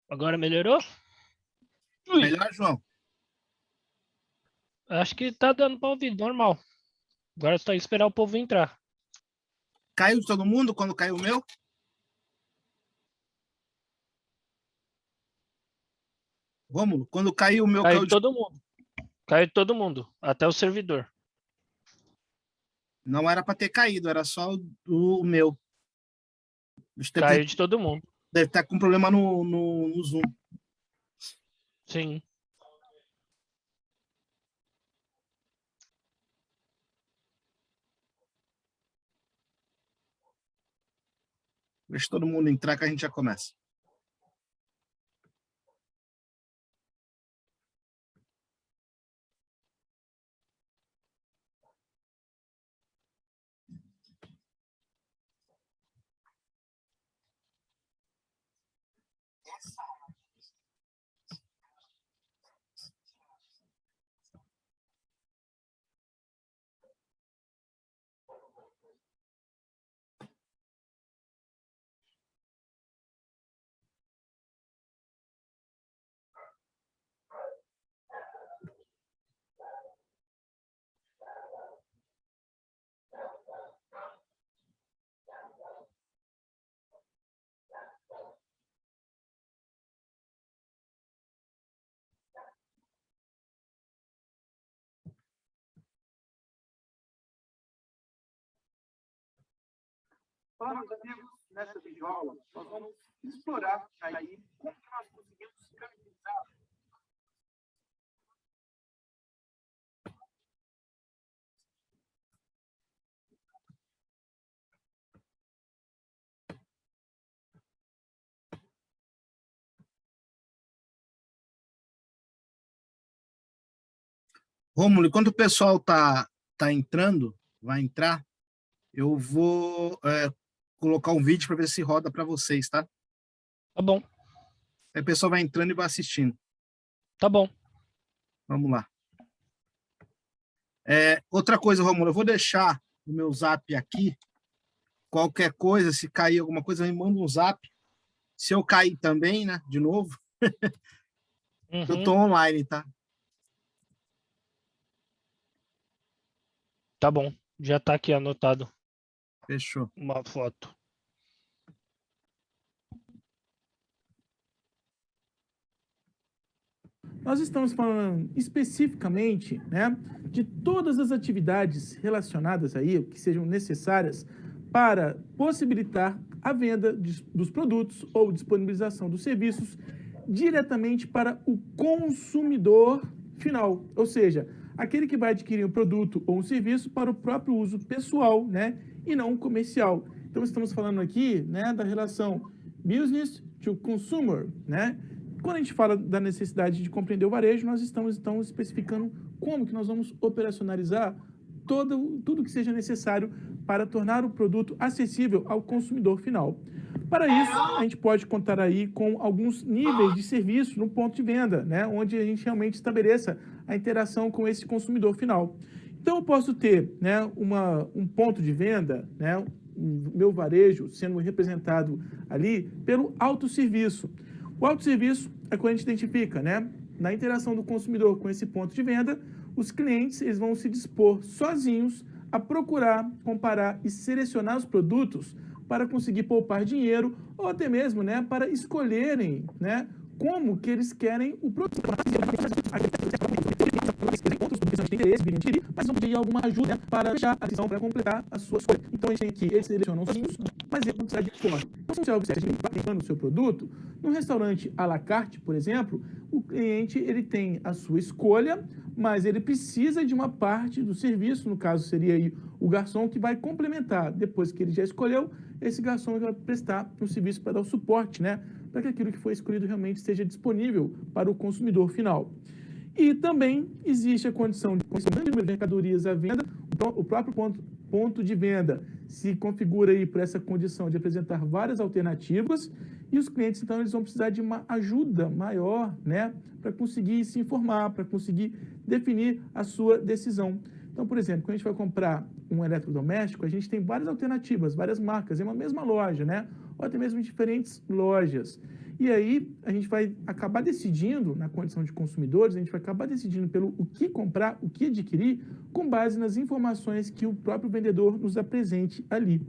Agora melhorou? Melhor, João? Acho que tá dando pra ouvir, normal. Agora só esperar o povo entrar. Caiu de todo mundo quando caiu o meu? Rômulo, quando caiu o meu, Caiu caiu de de... todo mundo. Caiu de todo mundo, até o servidor. Não era para ter caído, era só o meu. Caiu de todo mundo. Deve estar com problema no Zoom. Sim. Deixa todo mundo entrar que a gente já começa. Fala, meus amigos, nessa videoaula nós vamos explorar aí como que nós conseguimos canalizar. Rômulo, enquanto o pessoal tá entrando, vai entrar, eu vou colocar um vídeo para ver se roda para vocês, tá? Tá bom, Aí o pessoal vai entrando e vai assistindo. tá bom. Vamos lá. Outra coisa, Rômulo, eu vou deixar o meu zap aqui. Qualquer coisa, se cair alguma coisa, me manda um zap. Se eu cair também, né, de novo, eu tô online, tá? Tá bom, já tá aqui anotado Fechou. uma foto. Nós estamos falando especificamente, né, de todas as atividades relacionadas aí, que sejam necessárias para possibilitar a venda dos produtos ou disponibilização dos serviços diretamente para o consumidor final, ou seja, aquele que vai adquirir um produto ou um serviço para o próprio uso pessoal, né, e não comercial. Então estamos falando aqui, né, da relação business to consumer, né? Quando a gente fala da necessidade de compreender o varejo, nós estamos então especificando como que nós vamos operacionalizar tudo que seja necessário para tornar o produto acessível ao consumidor final. Para isso, a gente pode contar aí com alguns níveis de serviço no ponto de venda, né, onde a gente realmente estabeleça a interação com esse consumidor final. Então, eu posso ter, né, um ponto de venda, né, o meu varejo sendo representado ali pelo autosserviço. O autosserviço é quando a gente identifica, né, na interação do consumidor com esse ponto de venda, os clientes eles vão se dispor sozinhos a procurar, comparar e selecionar os produtos para conseguir poupar dinheiro ou até mesmo, né, para escolherem, né, como que eles querem o produto. Mas não pedir alguma ajuda, né, para fechar a decisão, para completar a sua escolha. Então a gente tem aqui, eles selecionam sozinhos, mas ele não sai de fora. Então, se você observa, vai comprando o seu produto, no restaurante à la carte, por exemplo, o cliente ele tem a sua escolha, mas ele precisa de uma parte do serviço, no caso seria aí o garçom que vai complementar. Depois que ele já escolheu, esse garçom vai prestar um serviço para dar o suporte, né, para que aquilo que foi escolhido realmente esteja disponível para o consumidor final. E também existe a condição de grande número de mercadorias à venda, o próprio ponto de venda se configura aí por essa condição de apresentar várias alternativas e os clientes, então, eles vão precisar de uma ajuda maior, né, para conseguir se informar, para conseguir definir a sua decisão. Então, por exemplo, quando a gente vai comprar um eletrodoméstico, a gente tem várias alternativas, várias marcas, em uma mesma loja, né, ou até mesmo em diferentes lojas. E aí a gente vai acabar decidindo, na condição de consumidores, a gente vai acabar decidindo pelo o que comprar, o que adquirir, com base nas informações que o próprio vendedor nos apresente ali.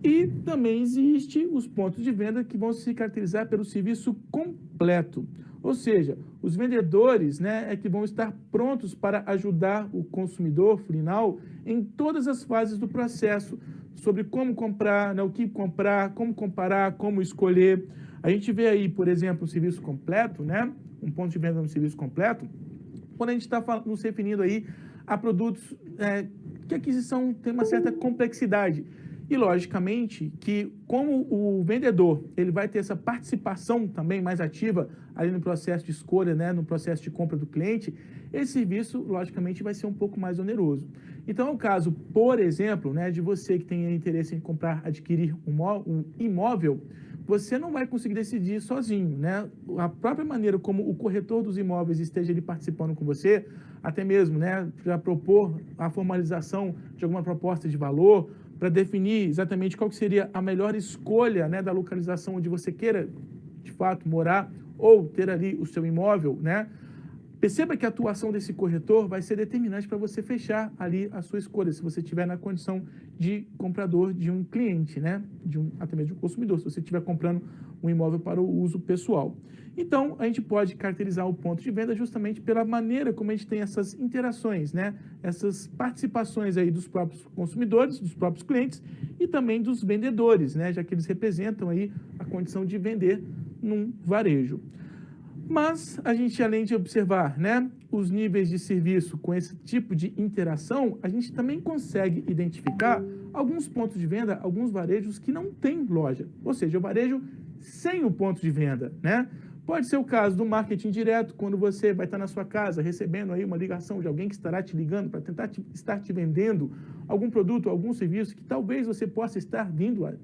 E também existe os pontos de venda que vão se caracterizar pelo serviço completo. Ou seja, os vendedores, né, é que vão estar prontos para ajudar o consumidor final em todas as fases do processo, sobre como comprar, né, o que comprar, como comparar, como escolher. A gente vê aí, por exemplo, o serviço completo, né, um ponto de venda no serviço completo, quando a gente está nos referindo aí a produtos que a aquisição tem uma certa complexidade. E, logicamente, que como o vendedor ele vai ter essa participação também mais ativa ali no processo de escolha, né, no processo de compra do cliente, esse serviço, logicamente, vai ser um pouco mais oneroso. Então, é o caso, por exemplo, né, de você que tem interesse em comprar, adquirir um imóvel, você não vai conseguir decidir sozinho, né? A própria maneira como o corretor dos imóveis esteja ali participando com você, até mesmo, né, para propor a formalização de alguma proposta de valor, para definir exatamente qual que seria a melhor escolha, né, da localização onde você queira, de fato, morar ou ter ali o seu imóvel, né? Perceba que a atuação desse corretor vai ser determinante para você fechar ali a sua escolha, se você estiver na condição de comprador de um cliente, né? Até mesmo de um consumidor, se você estiver comprando um imóvel para o uso pessoal. Então, a gente pode caracterizar o ponto de venda justamente pela maneira como a gente tem essas interações, né? Essas participações aí dos próprios consumidores, dos próprios clientes e também dos vendedores, né? Já que eles representam aí a condição de vender num varejo. Mas a gente, além de observar, né, os níveis de serviço com esse tipo de interação, a gente também consegue identificar alguns pontos de venda, alguns varejos que não têm loja, ou seja, o varejo sem o ponto de venda, né? Pode ser o caso do marketing direto, quando você vai estar na sua casa recebendo aí uma ligação de alguém que estará te ligando para tentar estar te vendendo algum produto, algum serviço que talvez você possa estar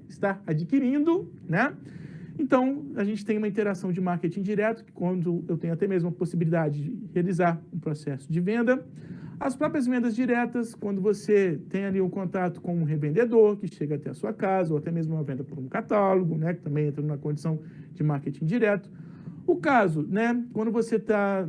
estar adquirindo, né? Então, a gente tem uma interação de marketing direto, que quando eu tenho até mesmo a possibilidade de realizar um processo de venda. As próprias vendas diretas, quando você tem ali um contato com um revendedor que chega até a sua casa, ou até mesmo uma venda por um catálogo, né, que também entra numa condição de marketing direto. O caso, né, quando você está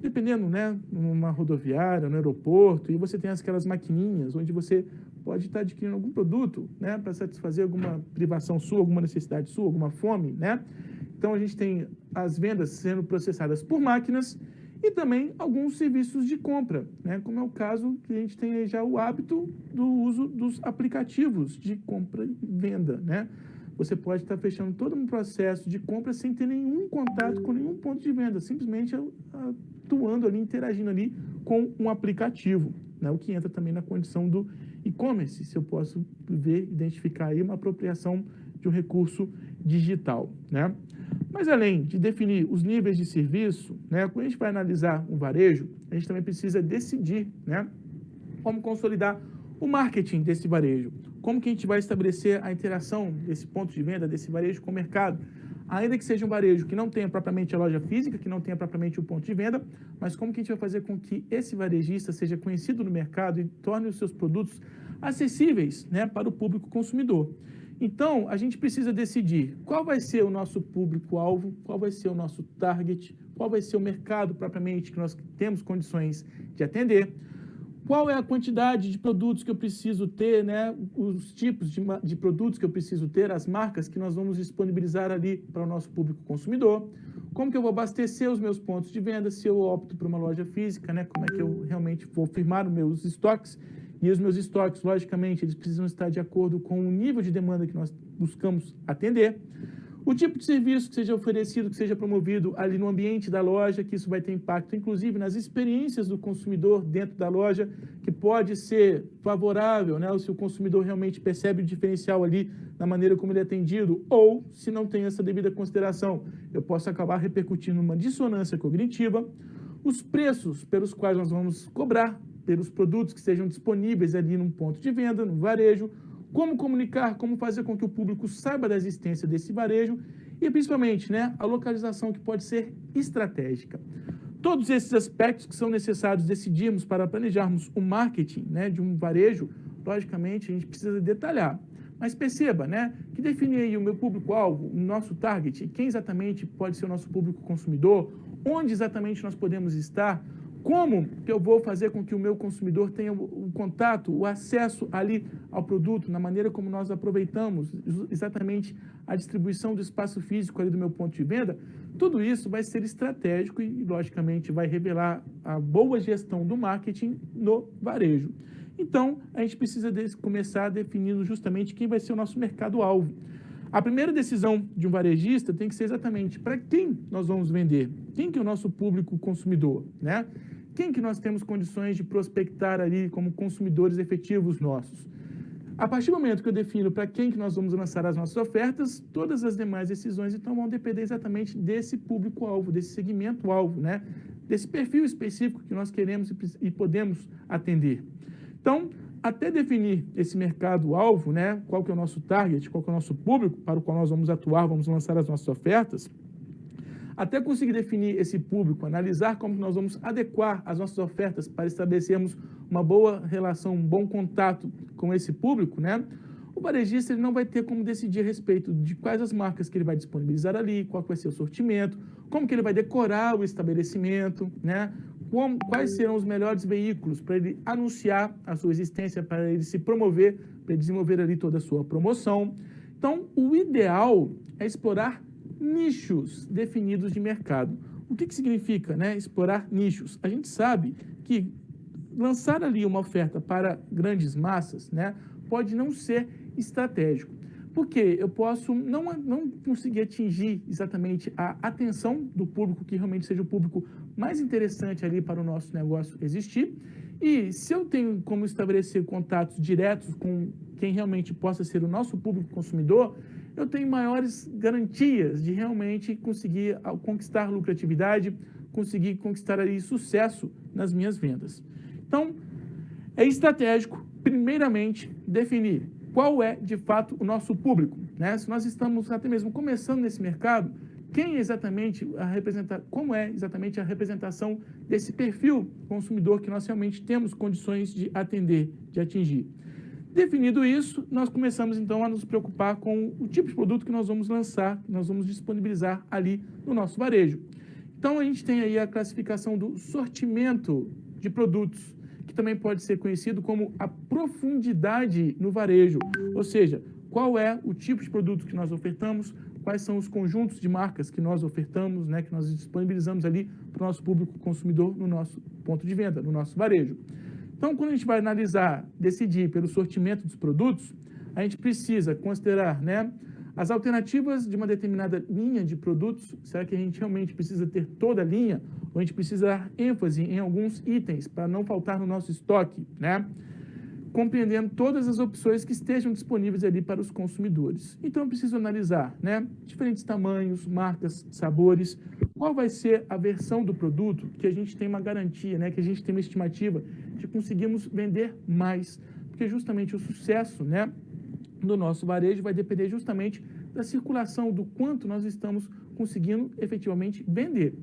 dependendo, né, numa rodoviária, no aeroporto, e você tem aquelas maquininhas onde você pode estar adquirindo algum produto, né, para satisfazer alguma privação sua, alguma necessidade sua, alguma fome, né? Então, a gente tem as vendas sendo processadas por máquinas e também alguns serviços de compra, né, como é o caso que a gente tem aí já o hábito do uso dos aplicativos de compra e venda, né? Você pode estar fechando todo um processo de compra sem ter nenhum contato com nenhum ponto de venda, simplesmente atuando ali, interagindo ali com um aplicativo, né? O que entra também na condição do e-commerce, se eu posso identificar aí uma apropriação de um recurso digital, né? Mas além de definir os níveis de serviço, né, quando a gente vai analisar um varejo, a gente também precisa decidir, né, como consolidar o marketing desse varejo, como que a gente vai estabelecer a interação desse ponto de venda, desse varejo com o mercado, ainda que seja um varejo que não tenha propriamente a loja física, que não tenha propriamente o ponto de venda, mas como que a gente vai fazer com que esse varejista seja conhecido no mercado e torne os seus produtos acessíveis, né, para o público consumidor. Então, a gente precisa decidir qual vai ser o nosso público-alvo, qual vai ser o nosso target, qual vai ser o mercado propriamente que nós temos condições de atender, qual é a quantidade de produtos que eu preciso ter, né? Os tipos de produtos que eu preciso ter, as marcas que nós vamos disponibilizar ali para o nosso público consumidor, como que eu vou abastecer os meus pontos de venda, se eu opto por uma loja física, né? Como é que eu realmente vou firmar os meus estoques, e os meus estoques, logicamente, eles precisam estar de acordo com o nível de demanda que nós buscamos atender. O tipo de serviço que seja oferecido, que seja promovido ali no ambiente da loja, que isso vai ter impacto, inclusive, nas experiências do consumidor dentro da loja, que pode ser favorável, né, se o consumidor realmente percebe o diferencial ali na maneira como ele é atendido, ou, se não tem essa devida consideração, eu posso acabar repercutindo numa dissonância cognitiva. Os preços pelos quais nós vamos cobrar pelos produtos que sejam disponíveis ali num ponto de venda, no varejo, como comunicar, como fazer com que o público saiba da existência desse varejo e, principalmente, né, a localização que pode ser estratégica. Todos esses aspectos que são necessários decidirmos para planejarmos o marketing, né, de um varejo, logicamente, a gente precisa detalhar. Mas perceba, né, que definir aí o meu público-alvo, o nosso target, quem exatamente pode ser o nosso público consumidor, onde exatamente nós podemos estar, como que eu vou fazer com que o meu consumidor tenha o contato, o acesso ali ao produto, na maneira como nós aproveitamos exatamente a distribuição do espaço físico ali do meu ponto de venda, tudo isso vai ser estratégico e, logicamente, vai revelar a boa gestão do marketing no varejo. Então, a gente precisa começar definindo justamente quem vai ser o nosso mercado-alvo. A primeira decisão de um varejista tem que ser exatamente para quem nós vamos vender, quem que é o nosso público consumidor, né? Quem que nós temos condições de prospectar ali como consumidores efetivos nossos. A partir do momento que eu defino para quem que nós vamos lançar as nossas ofertas, todas as demais decisões então vão depender exatamente desse público-alvo, desse segmento-alvo, né? Desse perfil específico que nós queremos e podemos atender. Então, até definir esse mercado-alvo, né? Qual que é o nosso target, qual que é o nosso público para o qual nós vamos atuar, vamos lançar as nossas ofertas, até conseguir definir esse público, analisar como nós vamos adequar as nossas ofertas para estabelecermos uma boa relação, um bom contato com esse público, né? O varejista ele não vai ter como decidir a respeito de quais as marcas que ele vai disponibilizar ali, qual vai ser o sortimento, como que ele vai decorar o estabelecimento, né? Quais serão os melhores veículos para ele anunciar a sua existência, para ele se promover, para ele desenvolver ali toda a sua promoção. Então, o ideal é explorar nichos definidos de mercado. O que significa, né, explorar nichos? A gente sabe que lançar ali uma oferta para grandes massas, né, pode não ser estratégico, porque eu posso não conseguir atingir exatamente a atenção do público que realmente seja o público mais interessante ali para o nosso negócio existir, e se eu tenho como estabelecer contatos diretos com quem realmente possa ser o nosso público consumidor, eu tenho maiores garantias de realmente conseguir conquistar lucratividade, conseguir conquistar ali sucesso nas minhas vendas. Então, é estratégico, primeiramente, definir qual é, de fato, o nosso público, né? Se nós estamos até mesmo começando nesse mercado, quem é exatamente como é exatamente a representação desse perfil consumidor que nós realmente temos condições de atender, de atingir. Definido isso, nós começamos então a nos preocupar com o tipo de produto que nós vamos lançar, que nós vamos disponibilizar ali no nosso varejo. Então, a gente tem aí a classificação do sortimento de produtos, que também pode ser conhecido como a profundidade no varejo, ou seja, qual é o tipo de produto que nós ofertamos, quais são os conjuntos de marcas que nós ofertamos, né, que nós disponibilizamos ali para o nosso público consumidor no nosso ponto de venda, no nosso varejo. Então, quando a gente vai analisar, decidir pelo sortimento dos produtos, a gente precisa considerar, né, as alternativas de uma determinada linha de produtos. Será que a gente realmente precisa ter toda a linha? Ou a gente precisa dar ênfase em alguns itens para não faltar no nosso estoque, né? Compreendendo todas as opções que estejam disponíveis ali para os consumidores. Então, eu preciso analisar, né, diferentes tamanhos, marcas, sabores, qual vai ser a versão do produto que a gente tem uma garantia, né, que a gente tem uma estimativa de conseguirmos vender mais, porque justamente o sucesso, né, do nosso varejo vai depender justamente da circulação, do quanto nós estamos conseguindo efetivamente vender.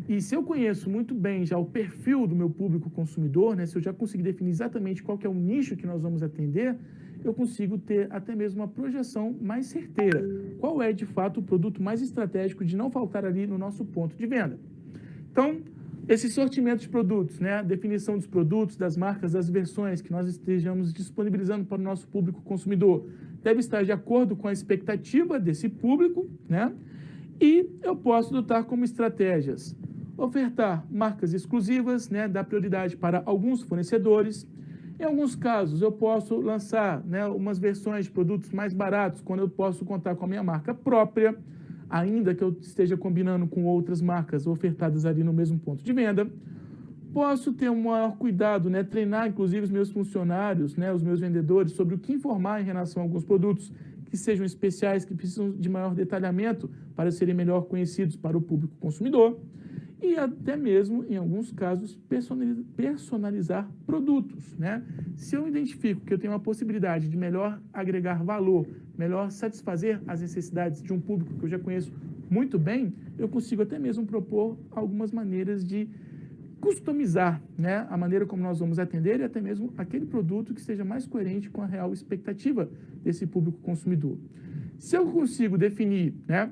E se eu conheço muito bem já o perfil do meu público consumidor, né, se eu já conseguir definir exatamente qual que é o nicho que nós vamos atender, eu consigo ter até mesmo uma projeção mais certeira. Qual é, de fato, o produto mais estratégico de não faltar ali no nosso ponto de venda? Então, esse sortimento de produtos, né, a definição dos produtos, das marcas, das versões que nós estejamos disponibilizando para o nosso público consumidor, deve estar de acordo com a expectativa desse público, né? E eu posso adotar como estratégias ofertar marcas exclusivas, né, dar prioridade para alguns fornecedores. Em alguns casos, eu posso lançar, né, umas versões de produtos mais baratos, quando eu posso contar com a minha marca própria, ainda que eu esteja combinando com outras marcas ofertadas ali no mesmo ponto de venda. Posso ter um maior cuidado, né, treinar, inclusive, os meus funcionários, né, os meus vendedores, sobre o que informar em relação a alguns produtos que sejam especiais, que precisam de maior detalhamento para serem melhor conhecidos para o público consumidor. E até mesmo, em alguns casos, personalizar produtos, né? Se eu identifico que eu tenho uma possibilidade de melhor agregar valor, melhor satisfazer as necessidades de um público que eu já conheço muito bem, eu consigo até mesmo propor algumas maneiras de customizar, né, a maneira como nós vamos atender e até mesmo aquele produto que seja mais coerente com a real expectativa desse público consumidor. Se eu consigo definir, né,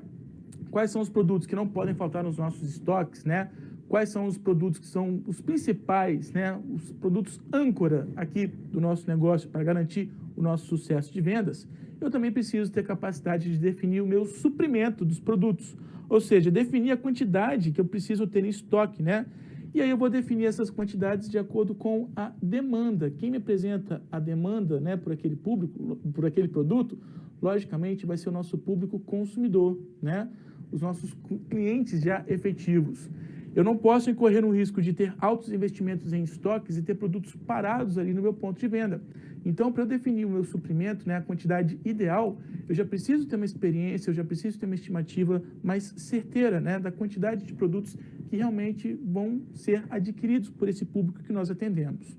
quais são os produtos que não podem faltar nos nossos estoques, né, quais são os produtos que são os principais, né, os produtos âncora aqui do nosso negócio para garantir o nosso sucesso de vendas, eu também preciso ter capacidade de definir o meu suprimento dos produtos, ou seja, definir a quantidade que eu preciso ter em estoque, né? E aí eu vou definir essas quantidades de acordo com a demanda. Quem me apresenta a demanda, né, por aquele público, por aquele produto, logicamente vai ser o nosso público consumidor, né? Os nossos clientes já efetivos. Eu não posso incorrer no risco de ter altos investimentos em estoques e ter produtos parados ali no meu ponto de venda. Então, para eu definir o meu suprimento, né, a quantidade ideal, eu já preciso ter uma experiência, eu já preciso ter uma estimativa mais certeira, né, da quantidade de produtos que realmente vão ser adquiridos por esse público que nós atendemos.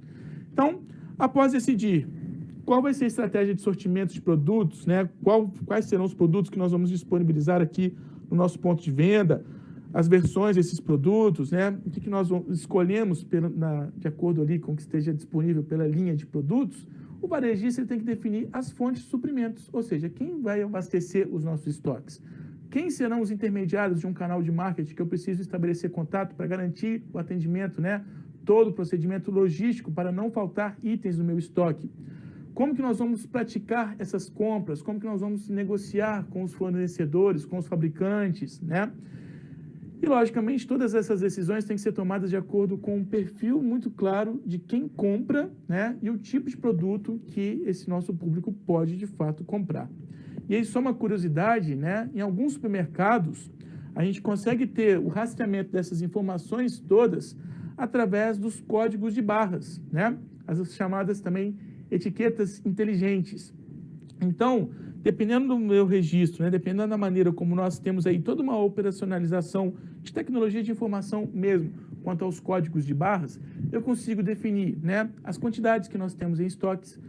Então, após decidir qual vai ser a estratégia de sortimento de produtos, né, quais serão os produtos que nós vamos disponibilizar aqui no nosso ponto de venda, as versões desses produtos, né, o que nós escolhemos de acordo ali com o que esteja disponível pela linha de produtos, o varejista ele tem que definir as fontes de suprimentos, ou seja, quem vai abastecer os nossos estoques. Quem serão os intermediários de um canal de marketing que eu preciso estabelecer contato para garantir o atendimento, né, todo o procedimento logístico para não faltar itens no meu estoque. Como que nós vamos praticar essas compras? Como que nós vamos negociar com os fornecedores, com os fabricantes, né? E, logicamente, todas essas decisões têm que ser tomadas de acordo com um perfil muito claro de quem compra, né, e o tipo de produto que esse nosso público pode, de fato, comprar. E aí, só uma curiosidade, né, em alguns supermercados, a gente consegue ter o rastreamento dessas informações todas através dos códigos de barras, né, as chamadas também etiquetas inteligentes. Então, dependendo do meu registro, né, dependendo da maneira como nós temos aí toda uma operacionalização de tecnologia de informação mesmo, quanto aos códigos de barras, eu consigo definir, né, as quantidades que nós temos em estoques,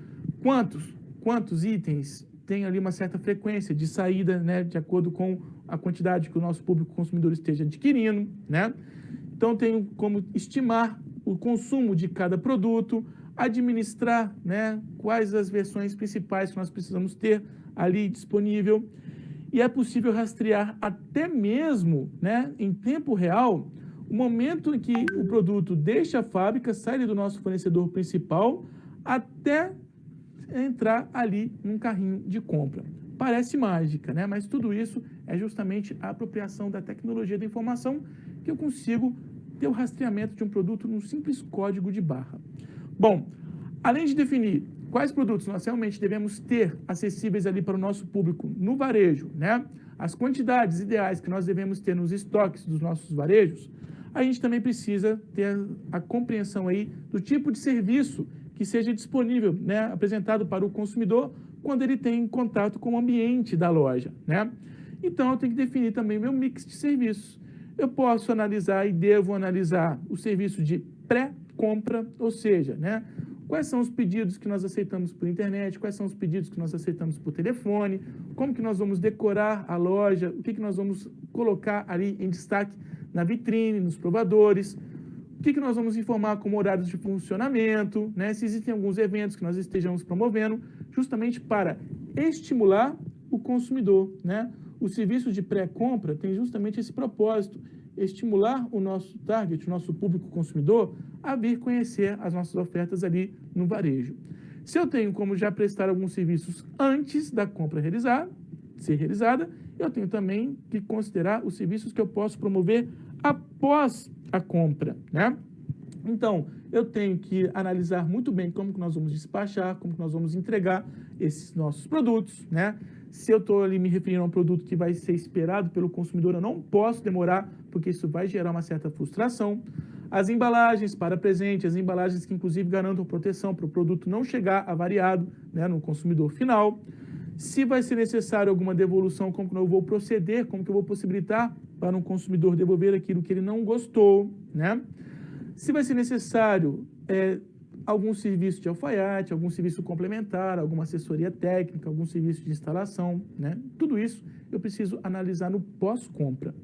quantos itens tem ali uma certa frequência de saída, né, de acordo com a quantidade que o nosso público consumidor esteja adquirindo, né? Então, tenho como estimar o consumo de cada produto, administrar, né, quais as versões principais que nós precisamos ter ali disponível, e é possível rastrear até mesmo, né, em tempo real, o momento em que o produto deixa a fábrica, sai do nosso fornecedor principal, até entrar ali num carrinho de compra. Parece mágica, né? Mas tudo isso é justamente a apropriação da tecnologia da informação que eu consigo ter o rastreamento de um produto num simples código de barra. Bom, além de definir quais produtos nós realmente devemos ter acessíveis ali para o nosso público no varejo, né? As quantidades ideais que nós devemos ter nos estoques dos nossos varejos, a gente também precisa ter a compreensão aí do tipo de serviço que seja disponível, né, apresentado para o consumidor quando ele tem contato com o ambiente da loja, né? Então, eu tenho que definir também meu mix de serviços. Eu posso analisar e devo analisar o serviço de pré-compra, ou seja, né, quais são os pedidos que nós aceitamos por internet, quais são os pedidos que nós aceitamos por telefone, como que nós vamos decorar a loja, o que nós vamos colocar ali em destaque na vitrine, nos provadores, o que nós vamos informar como horários de funcionamento, né, se existem alguns eventos que nós estejamos promovendo, justamente para estimular o consumidor, né? O serviço de pré-compra tem justamente esse propósito, estimular o nosso target, o nosso público consumidor, a vir conhecer as nossas ofertas ali no varejo. Se eu tenho como já prestar alguns serviços antes da compra ser realizada, eu tenho também que considerar os serviços que eu posso promover após a compra, né? Então, eu tenho que analisar muito bem como que nós vamos despachar, como que nós vamos entregar esses nossos produtos, né? Se eu estou ali me referindo a um produto que vai ser esperado pelo consumidor, eu não posso demorar, porque isso vai gerar uma certa frustração. As embalagens para presente, as embalagens que inclusive garantam proteção para o produto não chegar avariado, né, no consumidor final. Se vai ser necessário alguma devolução, como que eu vou proceder, como que eu vou possibilitar para um consumidor devolver aquilo que ele não gostou, né? Se vai ser necessário algum serviço de alfaiate, algum serviço complementar, alguma assessoria técnica, algum serviço de instalação, né? Tudo isso eu preciso analisar no pós-compra.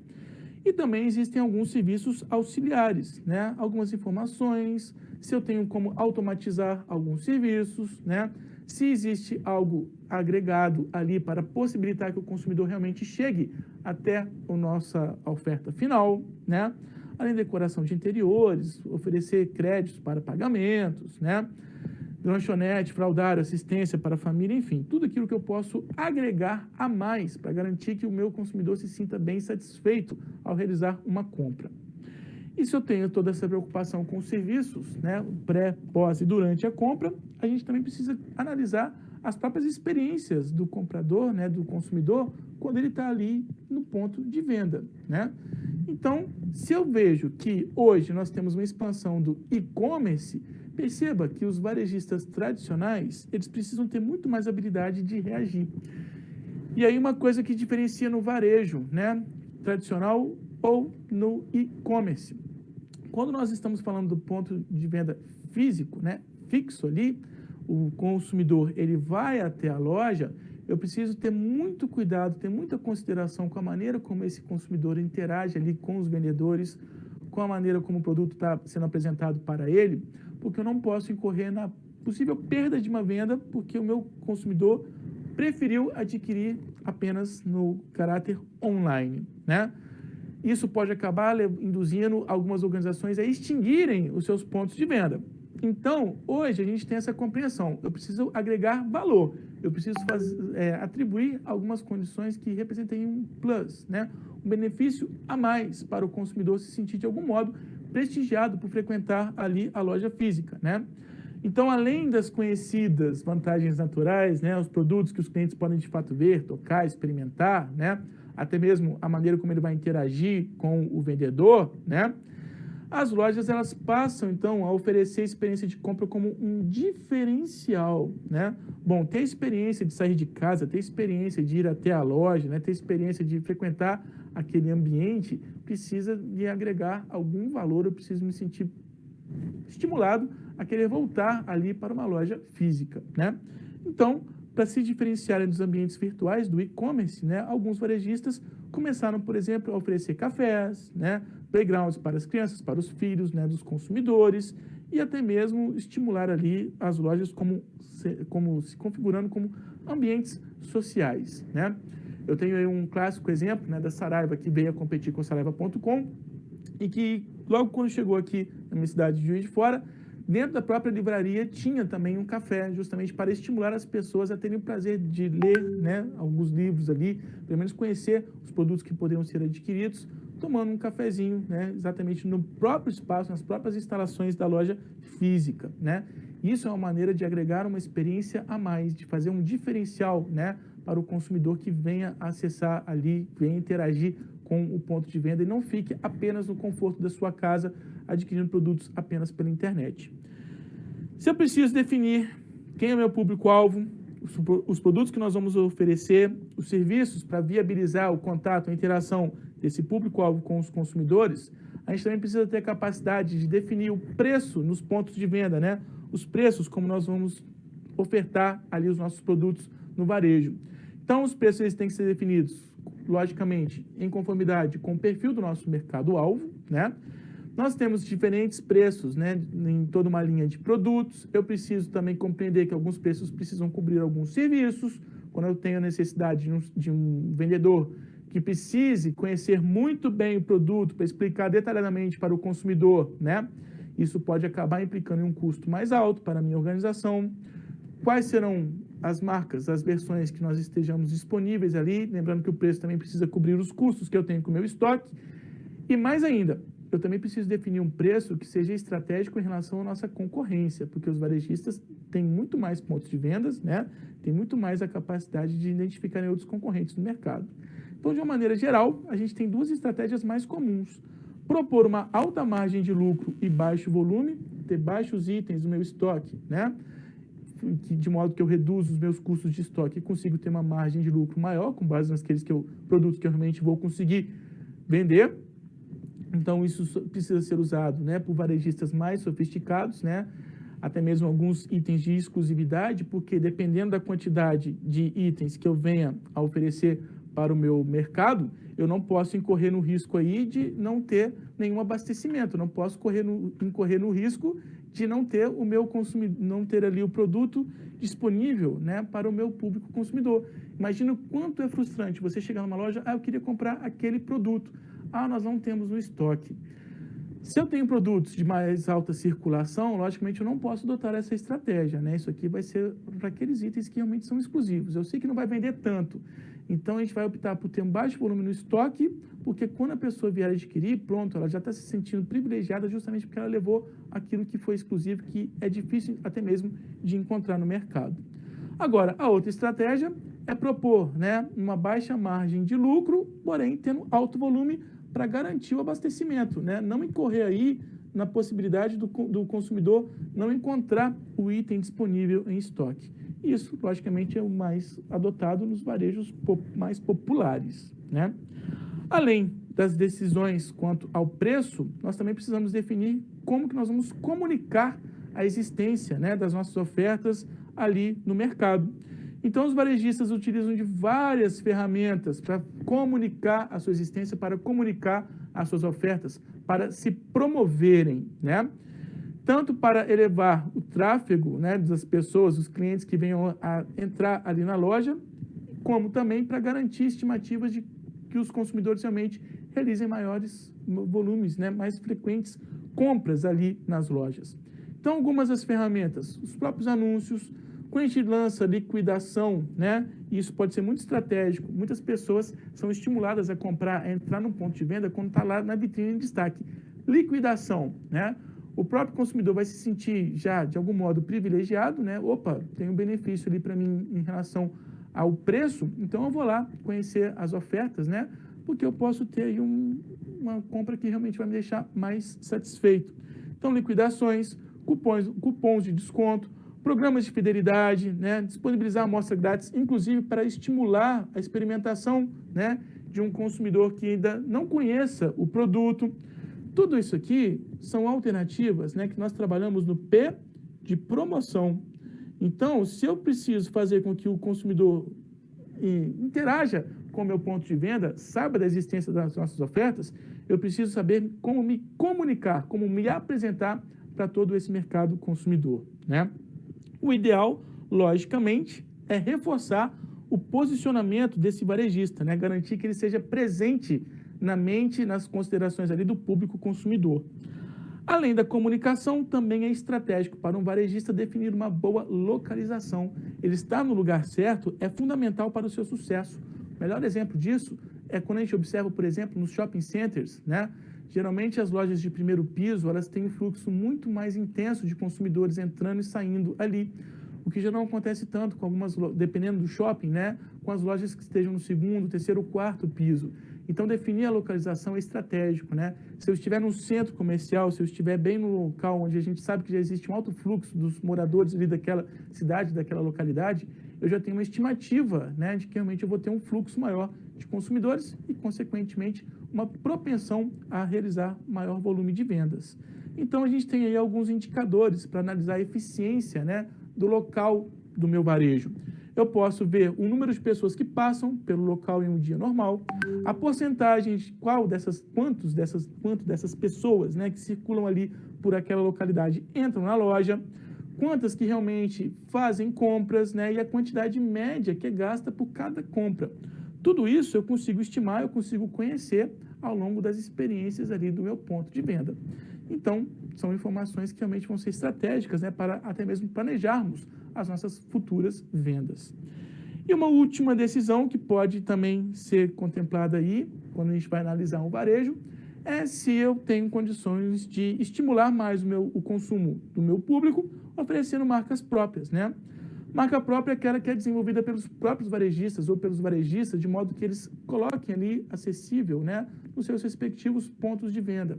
E também existem alguns serviços auxiliares, né? Algumas informações, se eu tenho como automatizar alguns serviços, né? Se existe algo agregado ali para possibilitar que o consumidor realmente chegue até a nossa oferta final, né? Além da decoração de interiores, oferecer créditos para pagamentos, né? Lanchonete, fraldário, assistência para a família, enfim, tudo aquilo que eu posso agregar a mais para garantir que o meu consumidor se sinta bem satisfeito ao realizar uma compra. E se eu tenho toda essa preocupação com os serviços, né, pré, pós e durante a compra, a gente também precisa analisar as próprias experiências do comprador, né, do consumidor, quando ele está ali no ponto de venda, né? Então, se eu vejo que hoje nós temos uma expansão do e-commerce, perceba que os varejistas tradicionais, eles precisam ter muito mais habilidade de reagir. E aí uma coisa que diferencia no varejo, né, tradicional ou no e-commerce. Quando nós estamos falando do ponto de venda físico, né, fixo ali, o consumidor ele vai até a loja, eu preciso ter muito cuidado, ter muita consideração com a maneira como esse consumidor interage ali com os vendedores, com a maneira como o produto está sendo apresentado para ele, porque eu não posso incorrer na possível perda de uma venda, porque o meu consumidor preferiu adquirir apenas no caráter online, né? Isso pode acabar induzindo algumas organizações a extinguirem os seus pontos de venda. Então, hoje a gente tem essa compreensão. Eu preciso agregar valor. Eu preciso atribuir algumas condições que representem um plus, né? Um benefício a mais para o consumidor se sentir de algum modo prestigiado por frequentar ali a loja física, né? Então, além das conhecidas vantagens naturais, né, os produtos que os clientes podem de fato ver, tocar, experimentar, né, até mesmo a maneira como ele vai interagir com o vendedor, né, as lojas elas passam então a oferecer a experiência de compra como um diferencial, né? Bom, ter a experiência de sair de casa, ter a experiência de ir até a loja, né, ter a experiência de frequentar aquele ambiente, precisa de agregar algum valor, eu preciso me sentir estimulado a querer voltar ali para uma loja física, né? Então, para se diferenciarem dos ambientes virtuais do e-commerce, né, alguns varejistas começaram, por exemplo, a oferecer cafés, né, playgrounds para as crianças, para os filhos, né, dos consumidores, e até mesmo estimular ali as lojas como se configurando como ambientes sociais, né? Eu tenho aí um clássico exemplo, né, da Saraiva, que veio a competir com a Saraiva.com, e que logo quando chegou aqui na minha cidade de Juiz de Fora, dentro da própria livraria tinha também um café, justamente para estimular as pessoas a terem o prazer de ler, né, alguns livros ali, pelo menos conhecer os produtos que poderiam ser adquiridos, tomando um cafezinho, né, exatamente no próprio espaço, nas próprias instalações da loja física, né? Isso é uma maneira de agregar uma experiência a mais, de fazer um diferencial, né, para o consumidor que venha acessar ali, venha interagir com o ponto de venda e não fique apenas no conforto da sua casa adquirindo produtos apenas pela internet. Se eu preciso definir quem é o meu público-alvo, os produtos que nós vamos oferecer, os serviços para viabilizar o contato, a interação desse público-alvo com os consumidores, a gente também precisa ter a capacidade de definir o preço nos pontos de venda, né? Os preços, como nós vamos ofertar ali os nossos produtos no varejo. Então, os preços eles têm que ser definidos, logicamente, em conformidade com o perfil do nosso mercado-alvo, né? Nós temos diferentes preços, né, em toda uma linha de produtos. Eu preciso também compreender que alguns preços precisam cobrir alguns serviços. Quando eu tenho a necessidade de um vendedor que precise conhecer muito bem o produto para explicar detalhadamente para o consumidor, né? Isso pode acabar implicando em um custo mais alto para a minha organização. Quais serão as marcas, as versões que nós estejamos disponíveis ali? Lembrando que o preço também precisa cobrir os custos que eu tenho com o meu estoque. E mais ainda, eu também preciso definir um preço que seja estratégico em relação à nossa concorrência, porque os varejistas têm muito mais pontos de vendas, né? Tem muito mais a capacidade de identificarem outros concorrentes no mercado. Então, de uma maneira geral, a gente tem duas estratégias mais comuns. Propor uma alta margem de lucro e baixo volume, ter baixos itens no meu estoque, né? De modo que eu reduzo os meus custos de estoque e consigo ter uma margem de lucro maior, com base naqueles produtos que eu realmente vou conseguir vender. Então, isso precisa ser usado, né, por varejistas mais sofisticados, né, até mesmo alguns itens de exclusividade, porque dependendo da quantidade de itens que eu venha a oferecer para o meu mercado, eu não posso incorrer no risco aí de não ter nenhum abastecimento, não posso incorrer no risco de não ter o meu consumidor, não ter ali o produto disponível, né, para o meu público consumidor. Imagina o quanto é frustrante você chegar numa loja, eu queria comprar aquele produto, nós não temos no estoque. Se eu tenho produtos de mais alta circulação, logicamente eu não posso adotar essa estratégia, né? Isso aqui vai ser para aqueles itens que realmente são exclusivos. Eu sei que não vai vender tanto, então a gente vai optar por ter um baixo volume no estoque, porque quando a pessoa vier adquirir, pronto, ela já está se sentindo privilegiada justamente porque ela levou aquilo que foi exclusivo, que é difícil até mesmo de encontrar no mercado. Agora, a outra estratégia é propor, né, uma baixa margem de lucro, porém tendo alto volume para garantir o abastecimento, né? Não incorrer aí na possibilidade do consumidor não encontrar o item disponível em estoque. Isso, logicamente, é o mais adotado nos varejos mais populares, né? Além das decisões quanto ao preço, nós também precisamos definir como que nós vamos comunicar a existência, né, das nossas ofertas ali no mercado. Então, os varejistas utilizam de várias ferramentas para comunicar a sua existência, para comunicar as suas ofertas, para se promoverem, né? Tanto para elevar o tráfego, né, das pessoas, dos clientes que venham a entrar ali na loja, como também para garantir estimativas de que os consumidores realmente realizem maiores volumes, né, mais frequentes compras ali nas lojas. Então, algumas das ferramentas, os próprios anúncios. Quando a gente lança liquidação, né, isso pode ser muito estratégico. Muitas pessoas são estimuladas a comprar, a entrar num ponto de venda quando está lá na vitrine em destaque. Liquidação, né? O próprio consumidor vai se sentir já, de algum modo, privilegiado, né? Opa, tem um benefício ali para mim em relação ao preço, então eu vou lá conhecer as ofertas, né? Porque eu posso ter aí uma compra que realmente vai me deixar mais satisfeito. Então, liquidações, cupons de desconto, programas de fidelidade, né, disponibilizar amostra grátis, inclusive para estimular a experimentação, né, de um consumidor que ainda não conheça o produto. Tudo isso aqui são alternativas, né, que nós trabalhamos no P de promoção. Então, se eu preciso fazer com que o consumidor interaja com o meu ponto de venda, saiba da existência das nossas ofertas, eu preciso saber como me comunicar, como me apresentar para todo esse mercado consumidor, né? O ideal, logicamente, é reforçar o posicionamento desse varejista, né? Garantir que ele seja presente na mente, nas considerações ali do público consumidor. Além da comunicação, também é estratégico para um varejista definir uma boa localização. Ele estar no lugar certo é fundamental para o seu sucesso. O melhor exemplo disso é quando a gente observa, por exemplo, nos shopping centers, né? Geralmente as lojas de primeiro piso, elas têm um fluxo muito mais intenso de consumidores entrando e saindo ali, o que já não acontece tanto com algumas, dependendo do shopping, né, com as lojas que estejam no segundo, terceiro ou quarto piso. Então, definir a localização é estratégico, né? Se eu estiver num centro comercial, se eu estiver bem no local onde a gente sabe que já existe um alto fluxo dos moradores ali daquela cidade, daquela localidade, eu já tenho uma estimativa, né, de que realmente eu vou ter um fluxo maior de consumidores e, consequentemente, uma propensão a realizar maior volume de vendas. Então, a gente tem aí alguns indicadores para analisar a eficiência, né, do local do meu varejo. Eu posso ver o número de pessoas que passam pelo local em um dia normal, a porcentagem de quanto dessas pessoas, né, que circulam ali por aquela localidade entram na loja, quantas que realmente fazem compras, né, e a quantidade média que é gasta por cada compra. Tudo isso eu consigo estimar, eu consigo conhecer ao longo das experiências ali do meu ponto de venda. Então, são informações que realmente vão ser estratégicas, né, para até mesmo planejarmos as nossas futuras vendas. E uma última decisão que pode também ser contemplada aí, quando a gente vai analisar um varejo, é se eu tenho condições de estimular mais o consumo do meu público, oferecendo marcas próprias, né? Marca própria é aquela que é desenvolvida pelos próprios varejistas ou pelos varejistas, de modo que eles coloquem ali acessível, né, nos seus respectivos pontos de venda.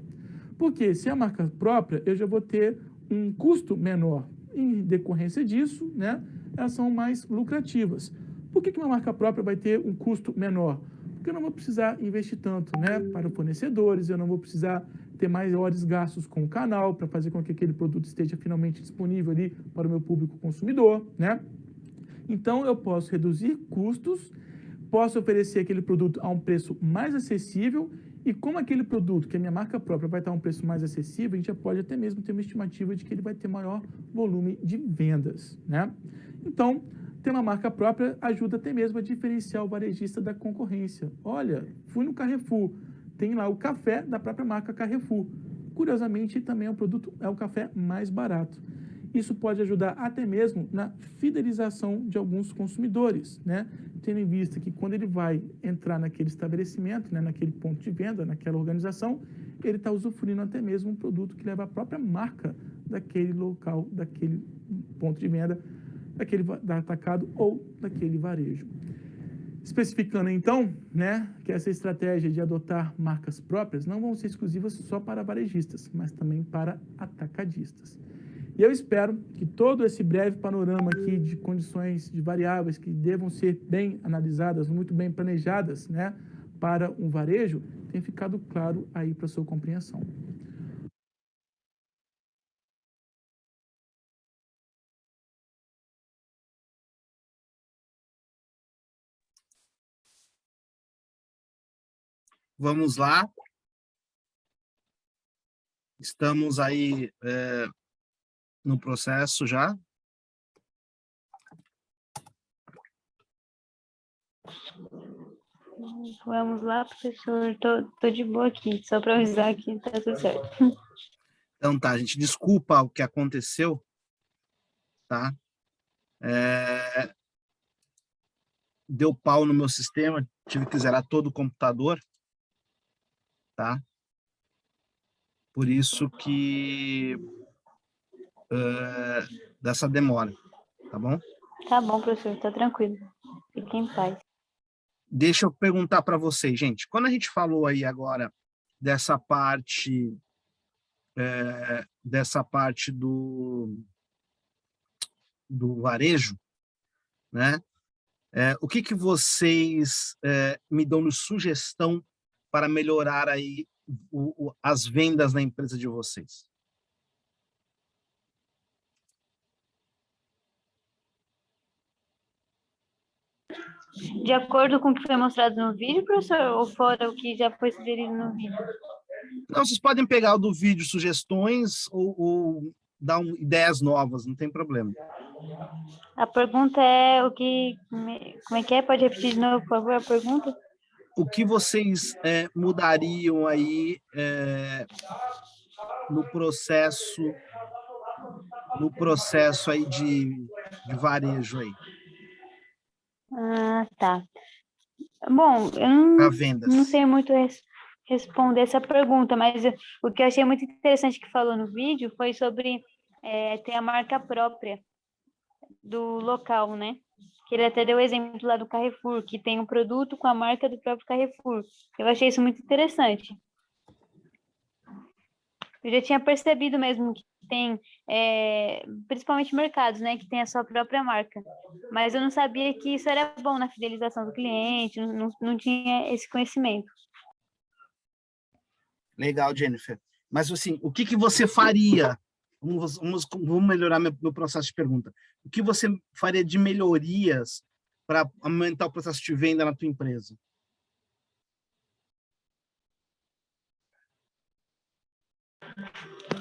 Porque se é marca própria, eu já vou ter um custo menor. Em decorrência disso, né, elas são mais lucrativas. Por que uma marca própria vai ter um custo menor? Porque eu não vou precisar investir tanto, né, para fornecedores, eu não vou precisar ter maiores gastos com o canal para fazer com que aquele produto esteja finalmente disponível ali para o meu público consumidor, né? Então, eu posso reduzir custos, posso oferecer aquele produto a um preço mais acessível, e como aquele produto, que é minha marca própria, vai estar a um preço mais acessível, a gente já pode até mesmo ter uma estimativa de que ele vai ter maior volume de vendas, né? Então, ter uma marca própria ajuda até mesmo a diferenciar o varejista da concorrência. Olha, fui no Carrefour, tem lá o café da própria marca Carrefour. Curiosamente, também é o café mais barato. Isso pode ajudar até mesmo na fidelização de alguns consumidores, né? Tendo em vista que quando ele vai entrar naquele estabelecimento, né, naquele ponto de venda, naquela organização, ele está usufruindo até mesmo um produto que leva a própria marca daquele local, daquele ponto de venda, daquele atacado ou daquele varejo. Especificando então, né, que essa estratégia de adotar marcas próprias não vão ser exclusivas só para varejistas, mas também para atacadistas. E eu espero que todo esse breve panorama aqui de condições de variáveis que devam ser bem analisadas, muito bem planejadas, né, para um varejo, tenha ficado claro aí para a sua compreensão. Vamos lá. Estamos aí no processo já. Vamos lá, professor. Tô de boa aqui, só para avisar que tá tudo certo. Então tá, gente, desculpa o que aconteceu, tá? Deu pau no meu sistema, tive que zerar todo o computador, tá? Por isso que dessa demora, tá bom? Tá bom, professor, tá tranquilo. Fique em paz. Deixa eu perguntar para vocês, gente. Quando a gente falou aí agora dessa parte do varejo, né? O que vocês me dão de sugestão para melhorar aí as vendas na empresa de vocês? De acordo com o que foi mostrado no vídeo, professor, ou fora o que já foi sugerido no vídeo? Não, vocês podem pegar o do vídeo sugestões ou dar ideias novas, não tem problema. A pergunta é o que... Como é que é? Pode repetir de novo, por favor, a pergunta? O que vocês mudariam aí no processo aí de varejo aí, Ah, tá. Bom, eu para não vendas? sei muito responder essa pergunta, mas o que eu achei muito interessante que falou no vídeo foi sobre ter a marca própria do local, né? Que ele até deu o exemplo lá do Carrefour, que tem um produto com a marca do próprio Carrefour. Eu achei isso muito interessante. Eu já tinha percebido mesmo que tem, principalmente mercados, né, que tem a sua própria marca. Mas eu não sabia que isso era bom na fidelização do cliente, não tinha esse conhecimento. Legal, Jennifer. Mas assim, o que você faria? Vamos melhorar meu processo de pergunta. O que você faria de melhorias para aumentar o processo de venda na tua empresa?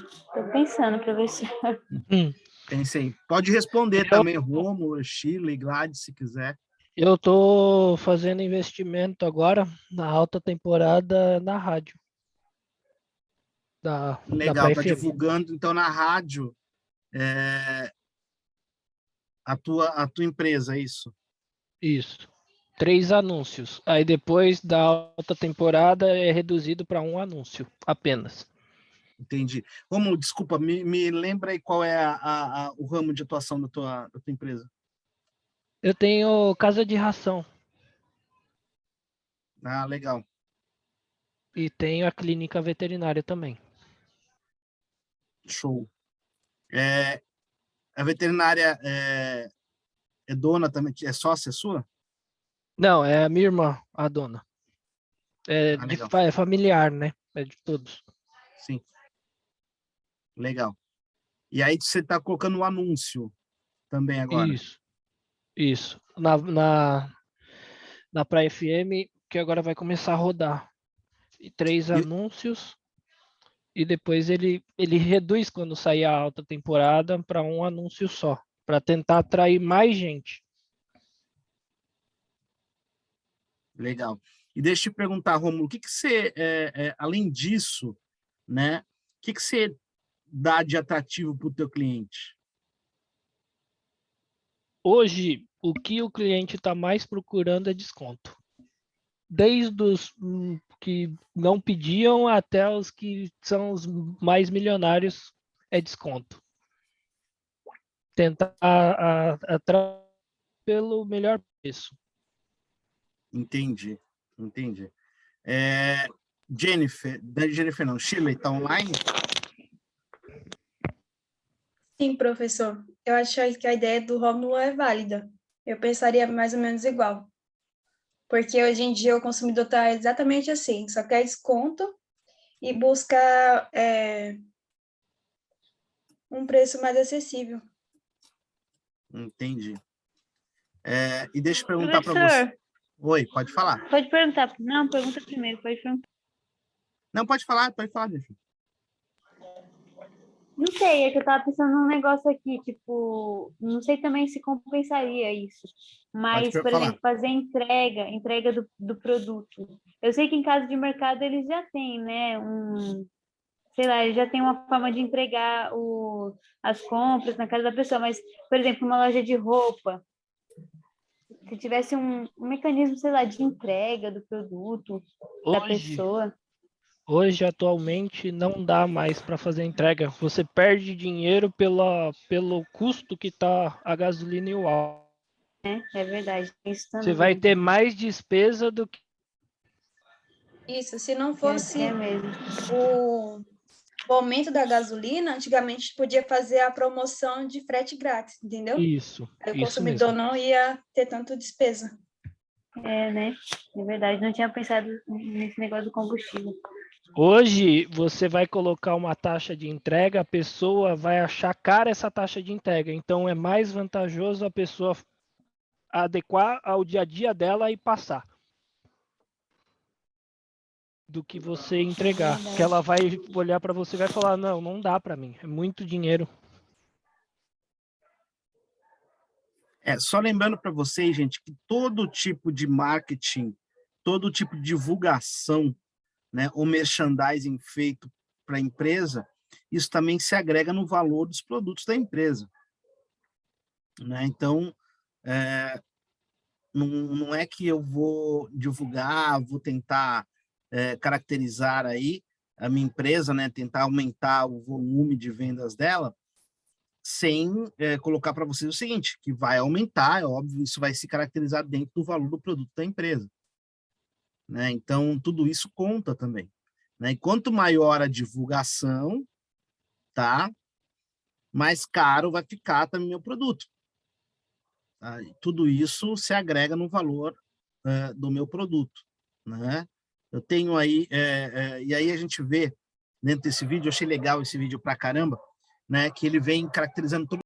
Estou pensando, professor. Pensei. Pode responder também, Rômulo, Shirley, Gladys, se quiser. Eu tô fazendo investimento agora na alta temporada na rádio. Da Legal, está Pré-FM. divulgando, então, na rádio a tua empresa, é isso? Isso. 3 anúncios. Aí depois da alta temporada é reduzido para 1 anúncio apenas. Entendi. Rômulo, desculpa, me lembra aí qual é o ramo de atuação da tua empresa. Eu tenho casa de ração Ah, legal. e tenho a clínica veterinária também. Show. A veterinária é dona também, é sócia sua? Não, é a minha irmã, a dona. Legal. É familiar, né? É de todos. Sim. Legal. E aí você está colocando um anúncio também agora. Isso. Na na Praia FM, que agora vai começar a rodar. E 3 anúncios, e depois ele reduz quando sair a alta temporada para um anúncio só, para tentar atrair mais gente. Legal. E deixa eu te perguntar, Rômulo, o que você, além disso, né, o que você dá de atrativo para o teu cliente? Hoje, o que o cliente está mais procurando é desconto. Desde os que não pediam até os que são os mais milionários, é desconto. Tentar atrair pelo melhor preço. Entendi. Jennifer não, Shirley, está online? Sim, professor. Eu acho que a ideia do Rômulo é válida. Eu pensaria mais ou menos igual. Porque hoje em dia o consumidor está exatamente assim, só quer desconto e busca um preço mais acessível. Entendi. E deixa eu perguntar para você. Professor, Oi, pode falar. pode perguntar. Não, pergunta primeiro, pode perguntar. Não, pode falar, Jennifer. Não sei, é que eu tava pensando num negócio aqui, tipo, não sei também se compensaria isso, mas, por falar. exemplo, fazer entrega do produto. Eu sei que em casa de mercado eles já têm, né, sei lá, eles já têm uma forma de entregar as compras na casa da pessoa, mas, por exemplo, uma loja de roupa, se tivesse um mecanismo, sei lá, de entrega do produto da pessoa. Hoje, atualmente, não dá mais para fazer entrega. Você perde dinheiro pelo custo que está a gasolina e o álcool. É verdade, isso também. Você vai ter mais despesa do que... Isso, se não fosse É mesmo. o aumento da gasolina, antigamente podia fazer a promoção de frete grátis, entendeu? Isso, Aí o isso consumidor mesmo. não ia ter tanta despesa. Né? É verdade, não tinha pensado nesse negócio do combustível. Hoje, você vai colocar uma taxa de entrega, a pessoa vai achar cara essa taxa de entrega. Então, é mais vantajoso a pessoa adequar ao dia a dia dela e passar do que você entregar. Que ela vai olhar para você e vai falar, não dá para mim, é muito dinheiro. Só lembrando para vocês, gente, que todo tipo de marketing, todo tipo de divulgação, né, ou merchandising feito para a empresa, isso também se agrega no valor dos produtos da empresa. Né? Então, não é que eu vou divulgar, vou tentar caracterizar aí a minha empresa, né, tentar aumentar o volume de vendas dela, sem colocar para vocês o seguinte, que vai aumentar, é óbvio, isso vai se caracterizar dentro do valor do produto da empresa. Né? Então, tudo isso conta também. Né? E quanto maior a divulgação, tá? Mais caro vai ficar também o meu produto. Tá? E tudo isso se agrega no valor do meu produto. Né? Eu tenho aí, e aí a gente vê dentro desse vídeo, eu achei legal esse vídeo pra caramba, né? Que ele vem caracterizando todo